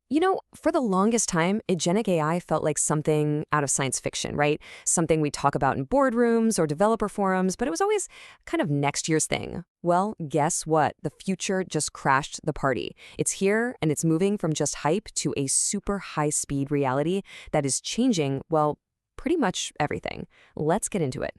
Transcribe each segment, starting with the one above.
For the longest time, Agentic AI felt like something out of science fiction, right? Something we talk about in boardrooms or developer forums, but it was always kind of next year's thing. Well, guess what? The future just crashed the party. It's here, and it's moving from just hype to a super high-speed reality that is changing, well, pretty much everything. Let's get into it.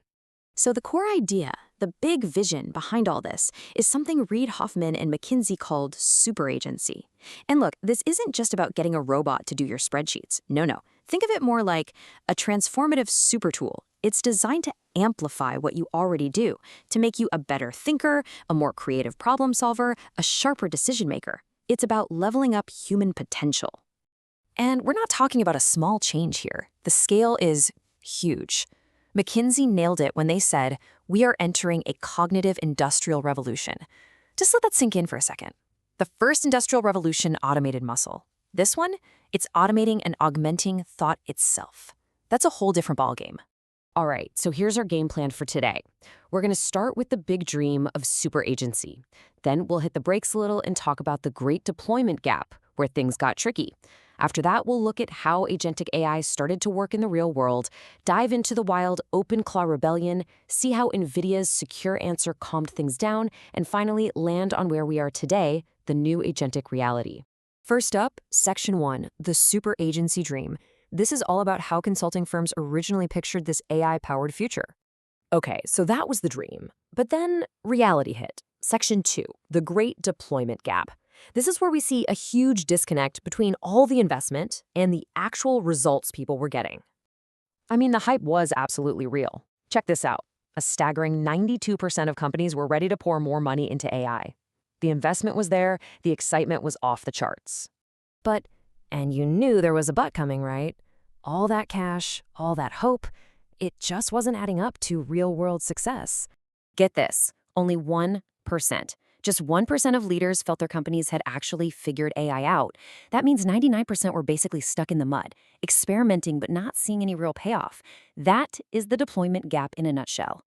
So the core idea, the big vision behind all this, is something Reid Hoffman and McKinsey called super agency. And look, this isn't just about getting a robot to do your spreadsheets. No. Think of it more like a transformative super tool. It's designed to amplify what you already do, to make you a better thinker, a more creative problem solver, a sharper decision maker. It's about leveling up human potential. And we're not talking about a small change here. The scale is huge. McKinsey nailed it when they said, we are entering a cognitive industrial revolution. Just let that sink in for a second. The first industrial revolution automated muscle. This one, it's automating and augmenting thought itself. That's a whole different ballgame. All right, so here's our game plan for today. We're going to start with the big dream of super agency. Then we'll hit the brakes a little and talk about the great deployment gap, where things got tricky. After that, we'll look at how agentic AI started to work in the real world, dive into the wild OpenClaw rebellion, see how NVIDIA's secure answer calmed things down, and finally land on where we are today, the new agentic reality. First up, Section 1, the super agency dream. This is all about how consulting firms originally pictured this AI-powered future. Okay, so that was the dream. But then reality hit. Section 2, the great deployment gap. This is where we see a huge disconnect between all the investment and the actual results people were getting. I mean, the hype was absolutely real. Check this out. A staggering 92% of companies were ready to pour more money into AI. The investment was there, the excitement was off the charts. And you knew there was a but coming, right? All that cash, all that hope, it just wasn't adding up to real-world success. Get this, only 1%. Just 1% of leaders felt their companies had actually figured AI out. That means 99% were basically stuck in the mud, experimenting but not seeing any real payoff. That is the deployment gap in a nutshell.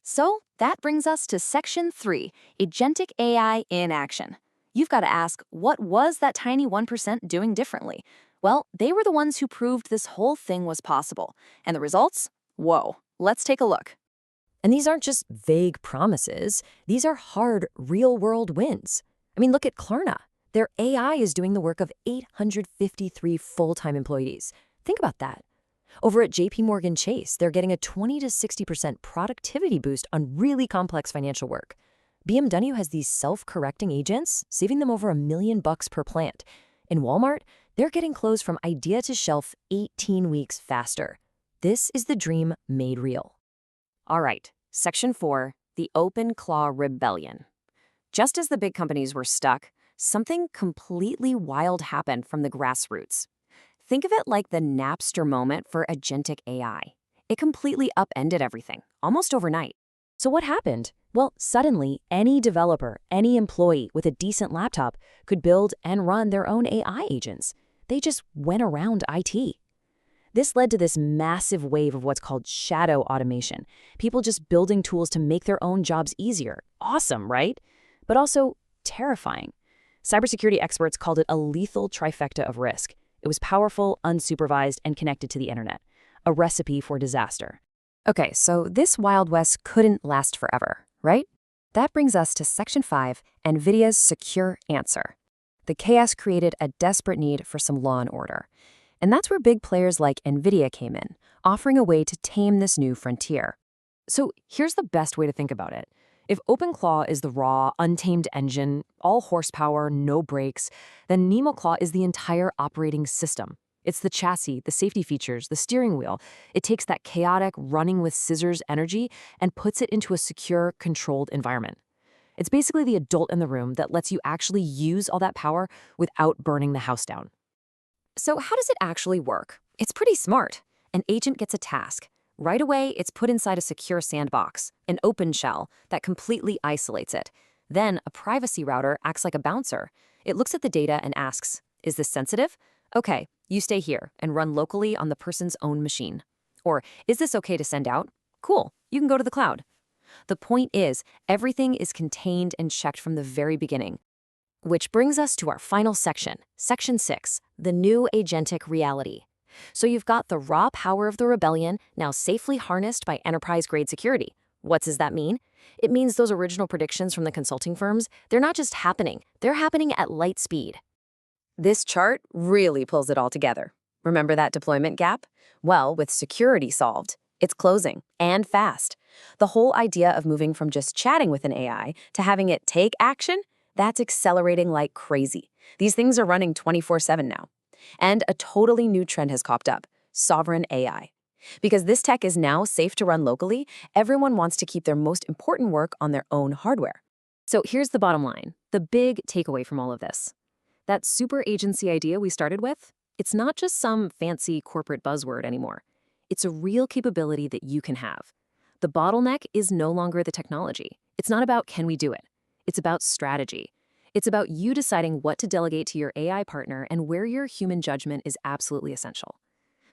So that brings us to Section 3, Agentic AI in action. You've got to ask, what was that tiny 1% doing differently? Well, they were the ones who proved this whole thing was possible. And the results? Whoa, let's take a look. And these aren't just vague promises. These are hard, real-world wins. I mean, look at Klarna. Their AI is doing the work of 853 full-time employees. Think about that. Over at JPMorgan Chase, they're getting a 20 to 60% productivity boost on really complex financial work. BMW has these self-correcting agents, saving them over $1 million per plant. In Walmart, they're getting clothes from idea to shelf 18 weeks faster. This is the dream made real. All right, Section 4, the OpenClaw rebellion. Just as the big companies were stuck, something completely wild happened from the grassroots. Think of it like the Napster moment for agentic AI. It completely upended everything, almost overnight. So what happened? Well, suddenly, any developer, any employee with a decent laptop could build and run their own AI agents. They just went around IT. This led to this massive wave of what's called shadow automation. People just building tools to make their own jobs easier. Awesome, right? But also terrifying. Cybersecurity experts called it a lethal trifecta of risk. It was powerful, unsupervised, and connected to the internet. A recipe for disaster. Okay, so this Wild West couldn't last forever, right? That brings us to Section 5, NVIDIA's secure answer. The chaos created a desperate need for some law and order. And that's where big players like NVIDIA came in, offering a way to tame this new frontier. So here's the best way to think about it. If OpenClaw is the raw, untamed engine, all horsepower, no brakes, then NemoClaw is the entire operating system. It's the chassis, the safety features, the steering wheel. It takes that chaotic, running with scissors energy and puts it into a secure, controlled environment. It's basically the adult in the room that lets you actually use all that power without burning the house down. So how does it actually work? It's pretty smart. An agent gets a task. Right away, it's put inside a secure sandbox, an open shell that completely isolates it. Then a privacy router acts like a bouncer. It looks at the data and asks, is this sensitive? Okay, you stay here and run locally on the person's own machine. Or, is this okay to send out? Cool, you can go to the cloud. The point is, everything is contained and checked from the very beginning. Which brings us to our final section, Section 6, the new agentic reality. So you've got the raw power of the rebellion now safely harnessed by enterprise-grade security. What does that mean? It means those original predictions from the consulting firms, they're not just happening, they're happening at light speed. This chart really pulls it all together. Remember that deployment gap? Well, with security solved, it's closing, and fast. The whole idea of moving from just chatting with an AI to having it take action, that's accelerating like crazy. These things are running 24/7 now. And a totally new trend has popped up, sovereign AI. Because this tech is now safe to run locally, everyone wants to keep their most important work on their own hardware. So here's the bottom line, the big takeaway from all of this. That super agency idea we started with, it's not just some fancy corporate buzzword anymore. It's a real capability that you can have. The bottleneck is no longer the technology. It's not about can we do it. It's about strategy. It's about you deciding what to delegate to your AI partner and where your human judgment is absolutely essential.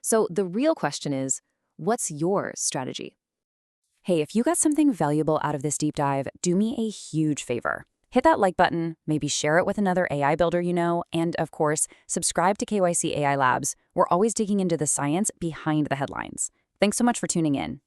So the real question is, what's your strategy? Hey, if you got something valuable out of this deep dive, do me a huge favor. Hit that like button, maybe share it with another AI builder you know, and of course, subscribe to KYC AI Labs. We're always digging into the science behind the headlines. Thanks so much for tuning in.